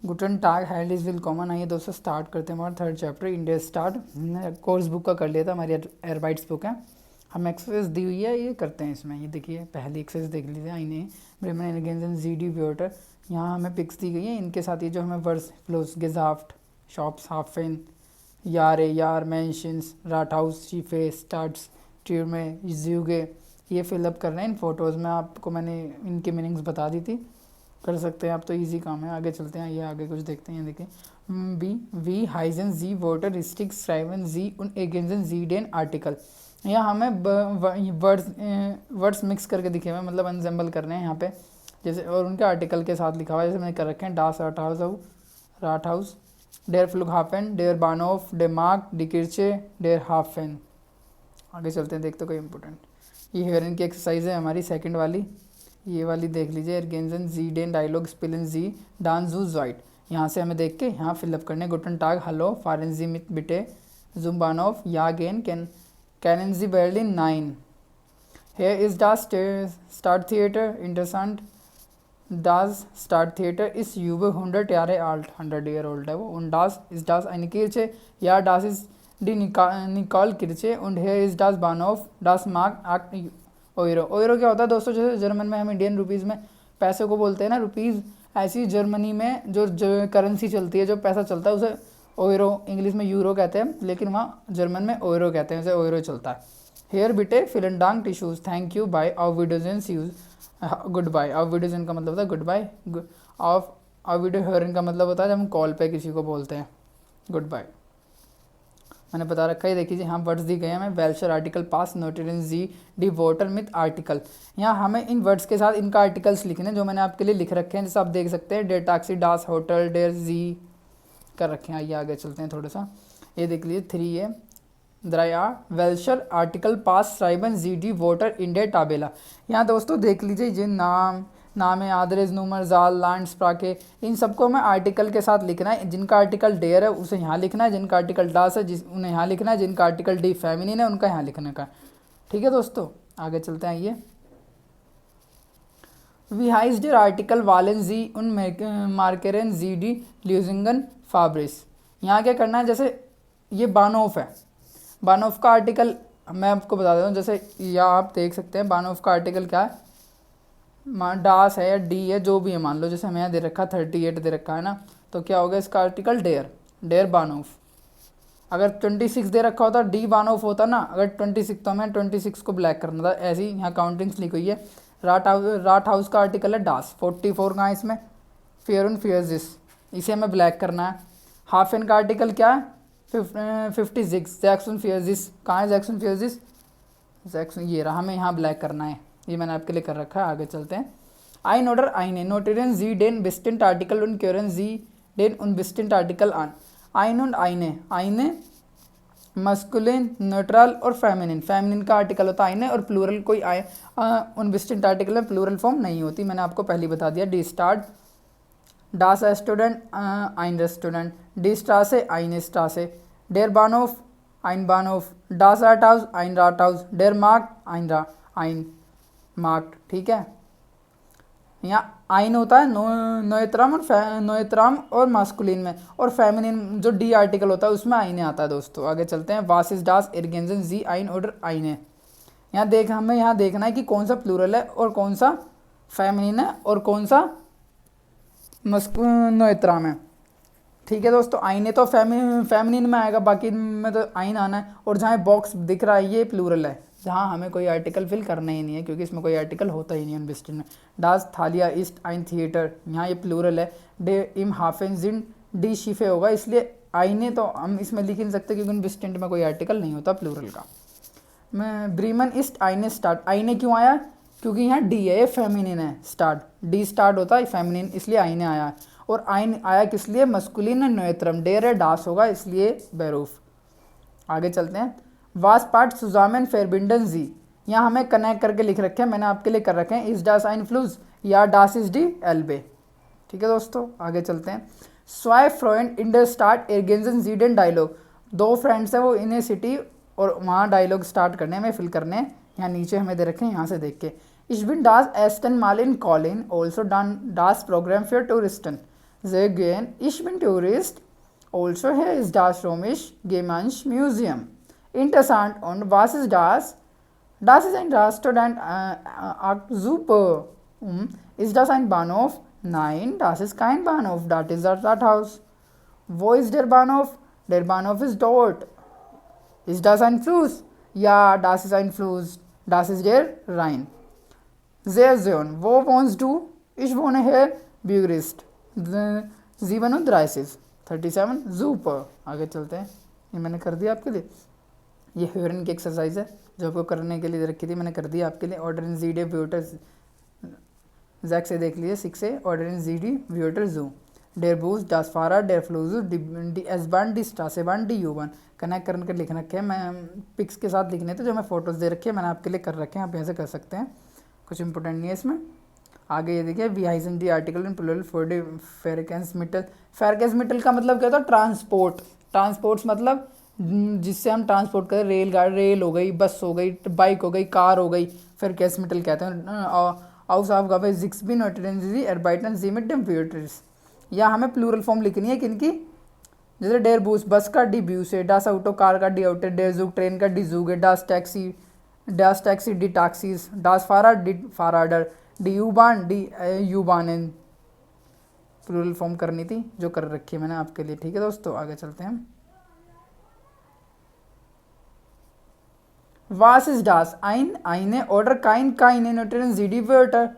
गुटन टाग held is will common. आइए दोस्तों start करते हैं हमारा थर्ड चैप्टर इंडिया स्टार्ट। हमने कोर्स बुक का कर लिया था, हमारी एयरबाइट्स बुक है। हम एक्सरसाइज दी हुई है, ये करते हैं इसमें। ये देखिए पहली एक्सरसाइज देख लीजिए, आईने ब्रेमन एलिगेंस जी डी व्योटर। यहाँ हमें पिक्स दी गई हैं, इनके साथ ये जो हमें वर्ड्स फ्लोस गेजाफ्ट शॉप्स हाफिन यारे यार मैंशंस राट हाउस शीफे स्टार्ट्स ट्यूमे ज्यूगे, ये फिलअप कर रहे हैं इन फोटोज़ में। आपको मैंने इनकी मीनिंग्स बता दी थी, कर सकते हैं आप, तो इजी काम है। आगे चलते हैं, ये आगे कुछ देखते हैं। देखिए बी वी हाइजन जी वोटर रिस्टिक स्ट्राइवन जी उन एगेंजन जी डेन आर्टिकल। यहाँ हमें वर्ड्स मिक्स करके दिखे हुए, मतलब अनसेंबल करने हैं यहाँ पे, जैसे और उनके आर्टिकल के साथ लिखा हुआ है, जैसे मैंने कर रखे हैं डास राट हाउस डेयर फ्लुग हाफेन डेयर बानोफ डे मार्क डिकिरचे डेयर हाफेन। आगे चलते हैं, देखते कोई इंपॉर्टेंट। ये हेयरिंग की एक्सरसाइज है हमारी सेकंड वाली, ये वाली देख लीजिए। एर्गेंजन जी डेन डायलॉग स्पिलन जी डांस जूज वाइट। यहाँ से हमें देख के यहाँ फिलअप करने गुटन टाग हलो फारेंजी मित बिटे जुम्बानोफ या गेन कैनन जी बर्लिन 9। हेयर इज डास स्टार्ट थिएटर इंटरसेंट डास स्टार्ट थिएटर इस यूबे 100 यारे आल्ट 100 ईयर ओल्ड है वो। उन डास इज डास eine Kirche या डास इज डी निकाल किरचे उन हेयर इज डास बानोफ डास मार्क आक्ट ओयरो। ओयरो क्या होता है दोस्तों, जैसे जर्मन में हम इंडियन रुपीज़ में पैसे को बोलते हैं ना रुपीज़, ऐसी जर्मनी में जो करेंसी चलती है, जो पैसा चलता है, उसे ओयरो, इंग्लिश में यूरो कहते हैं, लेकिन वहाँ जर्मन में ओयरो कहते हैं, उसे ओयरो चलता है। हेयर बिटे फिलन डांग टिश्यूज थैंक यू बाय आवर विडोजेंस यूज गुड बाय। आवर विडोजन का मतलब होता है गुड बाय। ऑफ आवर वीडियो हेयरिंग का मतलब होता है जब हम कॉल पे किसी को बोलते हैं गुड बाय। मैंने बता रखा है, देखिए यहाँ वर्ड्स दी गए हैं हमें। वेल्शर आर्टिकल पास नोटेरियन जी डी वोटर मिथ आर्टिकल। यहाँ हमें इन वर्ड्स के साथ इनका आर्टिकल्स लिखने जो मैंने आपके लिए लिख रखे हैं, जैसे आप देख सकते हैं डेर टैक्सी डास होटल डेर जी कर रखे हैं। आइए आगे चलते हैं थोड़ा सा, ये देख लीजिए 3 है द्रया वेल्शर आर्टिकल पास राइबन जी डी वोटर इंडिया टाबेला। यहाँ दोस्तों देख लीजिए जिन नाम है आदरेज नूमर जाल लैंड स्प्राके, इन सबको हमें आर्टिकल के साथ लिखना है। जिनका आर्टिकल डेयर है उसे यहाँ लिखना है, जिनका आर्टिकल डास है उन्हें यहाँ लिखना है, जिनका आर्टिकल डी फेमिनिन है उनका यहाँ लिखने का। ठीक है दोस्तों, आगे चलते हैं। आइए वी हाइज डेर आर्टिकल वालन जी उन मार्केरन जी डी ल्यूजिंगन फाब्रिस। यहाँ क्या करना है, जैसे ये बानोफ है, बानोफ का आर्टिकल मैं आपको बता देता हूँ। जैसे यहाँ आप देख सकते हैं बानोफ का आर्टिकल क्या है, डास है या डी है, जो भी है मान लो। जैसे हमें यहाँ दे रखा 38 दे रखा है ना, तो क्या होगा इसका आर्टिकल डेयर बानोफ। अगर 26 दे रखा होता डी बानोफ होता ना, अगर 26 तो हमें 26 को ब्लैक करना था। ऐसी यहाँ काउंटिंग्स लिखी हुई है। राट हाउस का आर्टिकल है डास 44 का है इसमें। फेयर उन फेयर दिस, इसे हमें ब्लैक करना है। हाफ एन का आर्टिकल क्या है 56 जैक्सन फियर्जिस। कहाँ है जैक्सन फियर्जिस, जैक्सन ये रहा, हमें यहाँ ब्लैक करना है। ये मैंने आपके लिए कर रखा है। आगे चलते हैं। आइन ऑर्डर आइने नोटेरियन जी डेन बिस्टेंट आर्टिकल उन क्योरन जी डेन उन बिस्टेंट आर्टिकल आन। आइन उन आइने मस्कुलिन न्यूट्रल और फेमिनिन। फेमिनिन का आर्टिकल होता है आइने, और प्लूरल कोई उन बिस्टेंट आर्टिकल में प्लूरल फॉर्म नहीं होती, मैंने आपको पहले बता दिया। डी स्टार्ट डास स्टूडेंट आइन रेस्टोरेंट डी स्ट्रासे आइन स्ट्रासे डेर बानोफ आइन बानोफ डास राट हाउस आइन राट हाउस डेर मार्क आइन मार्क्ड। ठीक है, यहाँ आइन होता है नोएत्राम और मास्कुलिन में, और फेमिनिन जो डी आर्टिकल होता है उसमें आइने आता है दोस्तों। आगे चलते हैं। वासिस डास इर्गेंजन जी आइन ऑर्डर आइने। हमें यहाँ देखना है कि कौन सा प्लूरल है और कौन सा फेमिनिन है और कौन सा नोएत्राम है। ठीक है दोस्तों, आइने तो फेमिनिन में आएगा, बाकी में तो आइन आना है। और जहाँ बॉक्स दिख रहा है ये प्लूरल है, जहाँ हमें कोई आर्टिकल फिल करना ही नहीं है, क्योंकि इसमें कोई आर्टिकल होता ही नहीं है अनबिस्टेड में। डास थालिया ईस्ट आइन थिएटर, यहाँ ये प्लूरल है। डे इम हाफेन जिन डी शिफे होगा, इसलिए आइने तो हम इसमें लिख नहीं सकते क्योंकि अनबिस्टेड में कोई आर्टिकल नहीं होता प्लूरल का। मैं ब्रीमन ईस्ट आइने स्टार्ट, आइने क्यों आया, क्योंकि यहाँ डी है, ये फेमिनिन है। स्टार्ट डी स्टार्ट होता है फेमिनिन, इसलिए आइने आया है। और आइन आया किस लिए, मस्कुलिन नोएत्रम, डेर है डास होगा इसलिए बेरूफ। आगे चलते हैं। वास पार्ट सुजामेन फेरबिंडन जी, यहाँ हमें कनेक्ट करके लिख रखे हैं, मैंने आपके लिए कर रखे हैं। इस डास आइन फ्लूज या डास इज डी एल्बे। ठीक है दोस्तों, आगे चलते हैं। स्वाय फ्रोइंड इंडर स्टार्ट एर्गेंजन जीडन डायलॉग। 2 फ्रेंड्स है वो इन ए सिटी, और वहाँ डायलॉग स्टार्ट करने में फिल करने हैं। यहाँ नीचे हमें दे रखे हैं, यहाँ से देख के। Ich bin das ersten Mal in Kolin, also dann das Programm für Touristen. Sehr gern. Ich bin Tourist. Also hier ist das Römisch-Germanische-Museum. Interessant. Und was ist das? Das ist ein Restaurant. Super. Ist das ein Bahnhof? Nein, das ist kein Bahnhof. Das ist das Rathaus. Wo ist der Bahnhof? Der Bahnhof ist dort. Ist das ein Fluss? Ja, das ist ein Fluss. Das ist der Rhein. Sehr schön. Wo wohnst du? Ich wohne hier, Bukarest. 37. 37. Super. आगे चलते हैं. ये मैंने कर दिया आपके लिए. ये हेरन की एक्सरसाइज है जो आपको करने के लिए रखी थी, मैंने कर दिया आपके लिए. ऑर्डर इन जी डी व्यूटर जैक से देख लीजिए 6 से. ऑर्डर इन जी डी व्यूटर जू डेर बूस डास फारा डेर फ्लूजू डी एस बान डी स्टासेबान डी यू बान कनेक्ट करके लिख रखे हैं. मैं पिक्स के साथ लिखने थे जो मैं फोटोज़ दे रखे हैं, मैंने आपके लिए कर रखे हैं. आप यहाँ से कर सकते हैं, कुछ इंपॉर्टेंट नहीं है इसमें. आगे ये देखिए वी हाइजन दी आर्टिकल इन प्लूरल फॉर डी फेरकेंस मिटल. फेरकेंस मिटल का मतलब क्या होता है? ट्रांसपोर्ट. ट्रांसपोर्ट्स मतलब जिससे हम ट्रांसपोर्ट करें. रेलगाड़ी, रेल हो गई, बस हो गई, बाइक हो गई, कार हो गई, फेरकेंस मिटल कहते हैं. आउस ऑफ गवे जिक्स भी नोटरेंजी एरबाइटन जी में टेम्प्यूटर्स. या हमें प्लूरल फॉर्म लिखनी है किनकी? जैसे डेर बूस बस का डी ब्यूस है, डास आउटो कार का डी आउटे, डेर जूग ट्रेन का डी जूग है, डास टैक्सी डी टैक्सीज, डास फारा डी फाराडर, डी यूबान डी यूबान. प्लूरल फॉर्म करनी थी जो कर रखी है मैंने आपके लिए. ठीक है दोस्तों, आगे चलते हैं. Was ist das? eine oder kein keine नोटेरन जीडी वर्टर.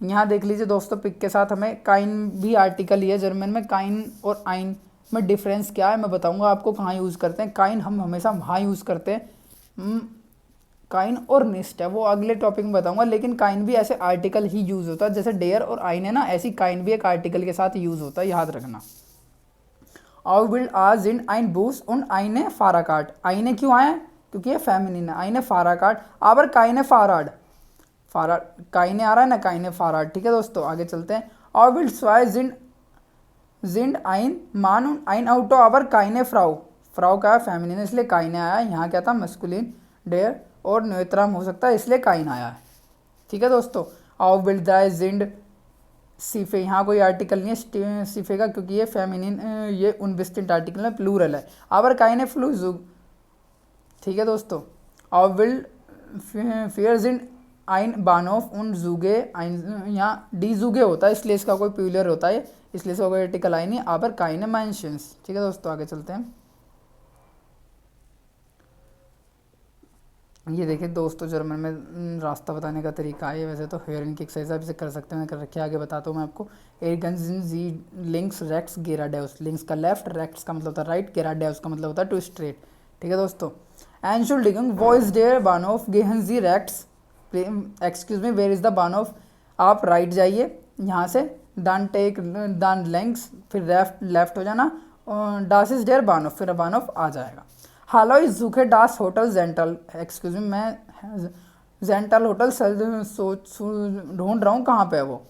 यहाँ देख लीजिए दोस्तों पिक के साथ हमें काइन भी आर्टिकल ही है जर्मन में. काइन और आइन में डिफरेंस क्या है मैं बताऊंगा आपको. कहाँ यूज़ करते हैं काइन? हम हमेशा वहाँ यूज़ करते हैं. काइन और निस्ट है वो अगले टॉपिक में बताऊंगा. लेकिन काइन भी ऐसे आर्टिकल ही यूज़ होता है जैसे डेयर और आइन है ना, ऐसी काइन भी एक आर्टिकल के साथ यूज़ होता है, याद रखना. आउ बिल्ड आज इन आइन बूस उन आइने फाराकाट. आइने क्यों आए? क्योंकि ये फेमिनिन है. आइने फाराकाट आबर काइने फाराड. फारा काइने आ रहा है ना, काइने फाराड. ठीक है दोस्तों, आगे चलते हैं. आउ बिल्ड स्वाय जिंड आइन मान आइन आउटो आबर काइने फ्राउ. फ्राउ का है फेमिनिन इसलिए काइने आया है. यहाँ क्या था? मस्कुलिन डेयर और न्यूट्रम हो सकता है इसलिए काइन आया है. ठीक है दोस्तों. आउ बिल्ड दाय जिंड सीफे. यहाँ कोई आर्टिकल नहीं है सीफे का क्योंकि ये फेमिनिन, ये उनबिस्टिंट आर्टिकल है, प्लूरल है. आबर काइने फ्लूजुग. ठीक है दोस्तों. आउ बिल्ड फियर्स इन आइन बानोफ उन जूगे. आइन यहाँ डी जूगे होता है इसलिए इसका कोई प्यूलर होता है, इसलिए इसका कोई आर्टिकल आई नहीं. आबर काइने मैंशंस. ठीक है दोस्तों, आगे चलते हैं. ये देखिए दोस्तों जर्मन में रास्ता बताने का तरीका है. वैसे तो हेयरिंग की एक्सरसाइज आप इसे कर सकते हैं, मैं कर रखी है. आगे बताता हूँ मैं आपको. एरगन जी लिंक्स रेक्स गेराडेउस. लिंक्स का लेफ्ट, रेक्स का मतलब होता है राइट, गेराडेउस का मतलब होता है टू स्ट्रेट. ठीक है दोस्तों. एंशुल्डिगंग वॉइस डेयर बानोफ गेहन जी रेक्ट्स. Excuse me, where is the बानोफ. आप राइट जाइए यहाँ से, दान टेक दान लेंग्स, फिर लेफ्ट हो जाना. डास इज डेयर बानोफ, फिर बानोफ आ जाएगा. हालो इज जूखे डास होटल जेंटल. एक्सक्यूज मी, मैं जेंटल होटल ढूंढ रहा हूँ, कहाँ पे है वो.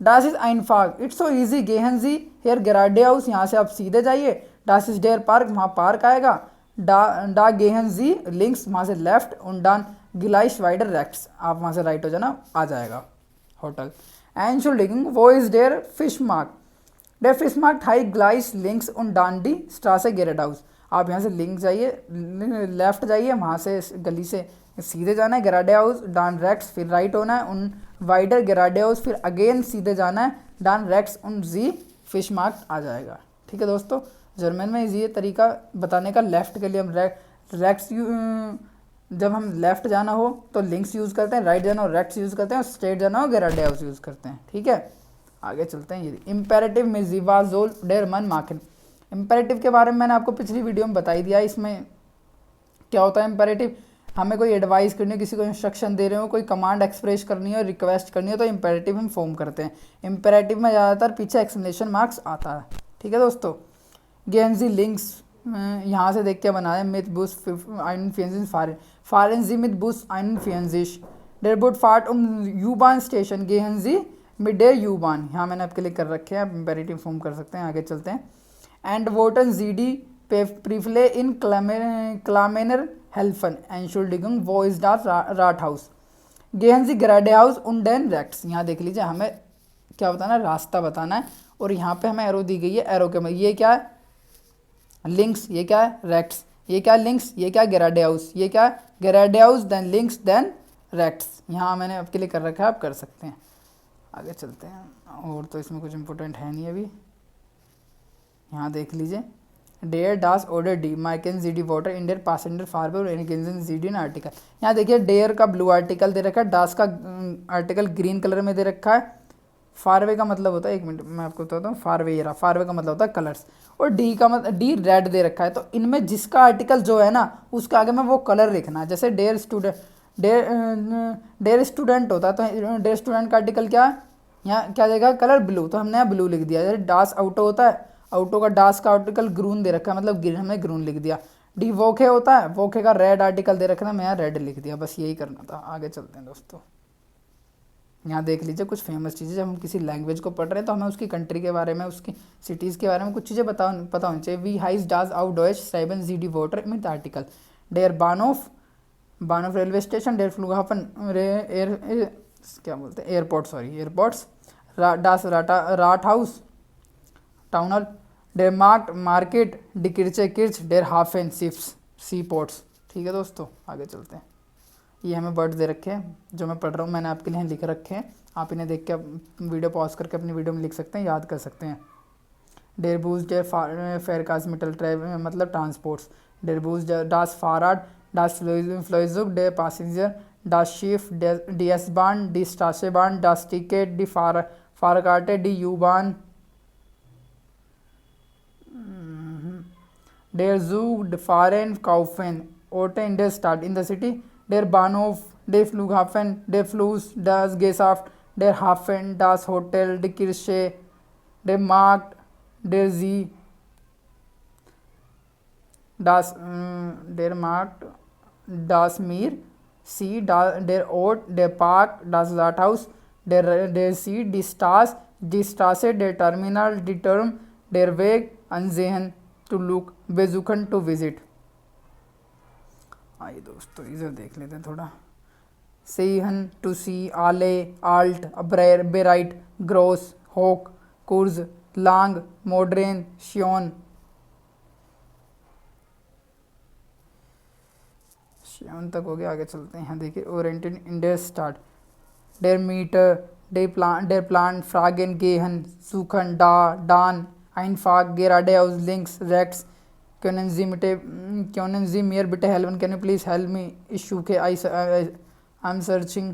डास इज आइनफाग. इट्स सो ईजी गेहन जी हेयर गेराडे हाउस. यहाँ से आप सीधे जाइए. डास इज डेयर पार्क, वहाँ पार्क आएगा. डा गेहन जी लिंक्स, वहाँ से लेफ्ट. उन डान गिलाइश वाइडर रेक्ट्स, आप वहाँ से राइट हो जाना, आ जाएगा होटल. एंशुल्डिगंग वो इज डेयर फिश मार्क. डेयर फिश मार्क हाई ग्लाइस लिंक्स उन डांडी स्ट्रासे गेरेड हाउस. आप यहाँ से लिंक जाइए, लेफ्ट जाइए, वहाँ से गली से सीधे जाना है. गेराडे हाउस डान रेक्ट्स, फिर राइट होना है. उन वाइडर गेराडे हाउस, फिर अगेन सीधे जाना है. डान रेक्ट्स उन जी फिश मार्क आ जाएगा. ठीक है दोस्तों, जर्मन में ये तरीका बताने का. लेफ्ट के लिए हम रेक्ट्स, जब हम लेफ्ट जाना हो तो लिंक्स यूज़ करते हैं, राइट जाना हो रेक्ट्स यूज़ करते हैं, और स्ट्रेट जाना हो गेराडे हाउस यूज़ करते हैं. ठीक है, आगे चलते हैं. ये इम्पेरेटिव में जीवाजोल डेर मन माकिन. इम्पेरेटिव के बारे में मैंने आपको पिछली वीडियो में बता ही दिया. इसमें क्या होता है इम्पेरेटिव? हमें कोई एडवाइस करनी हो, किसी को इंस्ट्रक्शन दे रहे हो, कोई कमांड एक्सप्रेस करनी हो, रिक्वेस्ट करनी हो, तो इम्पेरेटिव हम फॉर्म करते हैं. इम्पेरेटिव में ज़्यादातर पीछे एक्सप्लेनेशन मार्क्स आता है. ठीक है दोस्तों. गेंजी लिंक्स यहाँ से देख के बनाया. मिथ बुस आइन फियंजिस फारेंजी मिथ बुस आइन फियंजिश डेरबुट फाट यूबान स्टेशन गेहनजी मिड डेर यूबान. यहाँ मैंने आपके लिए कर रखे हैं, आप इम्पेरेटिव फॉर्म कर सकते हैं. आगे चलते हैं. एंड वोटन जी डी प्रीफले इन क्लामेनर हेल्फन एंशुल्डिगंग वो इज डास राट हाउस गेहनजी ग्राडे हाउस उन डेन रेक्ट्स. यहाँ देख लीजिए, हमें क्या बताना है? रास्ता बताना है. और यहाँ पे हमें एरो दी गई है, एरो के ये क्या है लिंक्स, ये क्या है रेक्ट्स, ये क्या लिंक्स, ये क्या ग्रेडियाउस, ये क्या ग्रेडियाउस देन लिंक्स देन रेक्ट्स। यहाँ मैंने आपके लिए कर रखा है, आप कर सकते हैं। आगे चलते हैं, और तो इसमें कुछ इंपॉर्टेंट है नहीं अभी। यहाँ देख लीजिए, डेयर डास ऑर्डर डी माइकन जी डी वाटर इंडियर पैसेंजर फारवे और एनकेंजन जी डी आर्टिकल। यहाँ देखिए डेयर का ब्लू आर्टिकल दे रखा है, डास का आर्टिकल ग्रीन कलर में दे रखा है, फारवे का मतलब होता है, एक मिनट मैं आपको बताता हूँ, फारवे ये रहा, फारवे का मतलब होता है कलर्स, और डी का मतलब डी रेड दे रखा है। तो इनमें जिसका आर्टिकल जो है ना उसका आगे में वो कलर लिखना है। जैसे डेयर स्टूडेंट, डेयर स्टूडेंट होता है तो डेयर स्टूडेंट का आर्टिकल क्या है, यहाँ क्या देगा कलर ब्लू, तो हमने यहाँ ब्लू लिख दिया। जैसे डास आउटो होता है, आउटो का डास का आर्टिकल ग्रून दे रखा है, मतलब ग्रीन, हमने ग्रून लिख दिया। डी वोखे होता है, वोखे का रेड आर्टिकल दे रखा है, मैं यहाँ रेड लिख दिया। बस यही करना था। आगे चलते हैं दोस्तों। यहाँ देख लीजिए कुछ फेमस चीज़ें, जब हम किसी लैंग्वेज को पढ़ रहे हैं तो हमें उसकी कंट्री के बारे में, उसकी सिटीज़ के बारे में कुछ चीज़ें पता होनी चाहिए। वी हाइज डाज आउट डॉइच साइबन जी डी वोटर मिथ आर्टिकल, डेयर बानोफ रेलवे स्टेशन, डेयर फ्लूहाफन एयर क्या बोलते हैं एयरपोर्ट, सॉरी एयरपोर्ट्स, डास राट हाउस टाउनल, डेयर मार्केट डी किर्चे किर्च, डेयर हाफेन सिप्स सी पोर्ट्स। ठीक है दोस्तों, आगे चलते हैं। ये हमें वर्ड दे रखे हैं जो मैं पढ़ रहा हूँ, मैंने आपके लिए लिख रखे हैं, आप इन्हें देख के वीडियो पॉज करके अपनी वीडियो में लिख सकते हैं, याद कर सकते हैं। डेयर बूज डेयर फेयर कास्मिटल ट्रेवल मतलब ट्रांसपोर्ट्स, डेयर बूज डास फाराड डास फ्लोइजुक डेयर पैसेंजर डास शीफ डी एस बान डी स्टाशे बान डास टिकेट डी फारकाटे डी यू बान, डेयर जूग फारेन काउफेन ओटे इन डेयर स्टार्ट इन द सिटी, डेयर बानोफ डे फ्लूहाफेन डे फ्लूस डास गेसाफ्ट डेयर हाफेन डास होटल डी किर्शे डेयर मार्क्ट डेयर जी डास डेयर मार्क्ट डास मीर सी डेयर ओट डेयर पार्क डास जाट हाउस डेयर सी डी स्टास डी स्टासे डेयर टर्मिनल डी टर्म डेयर वेग अनजेहन टू लुक बेजुखन टू विजिट। आइए दोस्तों इधर देख लेते हैं थोड़ा। सेहन टू सी, आले आल्ट बेराइट ग्रोस होक कुर्ज लांग मोड्रेन श्योन, श्योन तक हो गया। आगे चलते हैं। यहाँ देखिए ओरिएंटेड इंडिया स्टार्ट, डेर मीटर डेर प्लांट फ्रागेन गेहन सुखन डा डान Einfach, geradeaus, links, rechts. Können Sie mir bitte helfen? Can you please help me? Ich suche, I'm searching.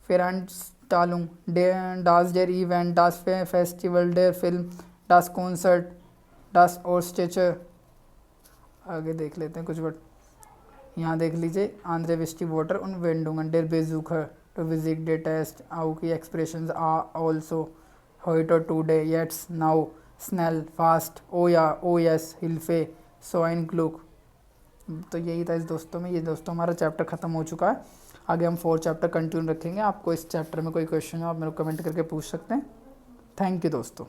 Veranstaltung, das der Event, das Festival, der Film, das Concert, das Orchestra. आगे देख लेते हैं कुछ वर्ड। यहाँ देख लीजिए आंध्र वेस्टी वाटर उन वेंडुंगन डेर बेजुखर टू विजिट डे टेस्ट आउ key expressions are also heute today येट्स नाउ स्नेल फास्ट ओ या ओ यस हिल्फे सोइन क्लूक। तो यही था इस दोस्तों में। ये दोस्तों हमारा चैप्टर ख़त्म हो चुका है। आगे हम 4 चैप्टर कंटिन्यू रखेंगे। आपको इस चैप्टर में कोई क्वेश्चन हो आप मेरे को कमेंट करके पूछ सकते हैं। थैंक यू दोस्तों।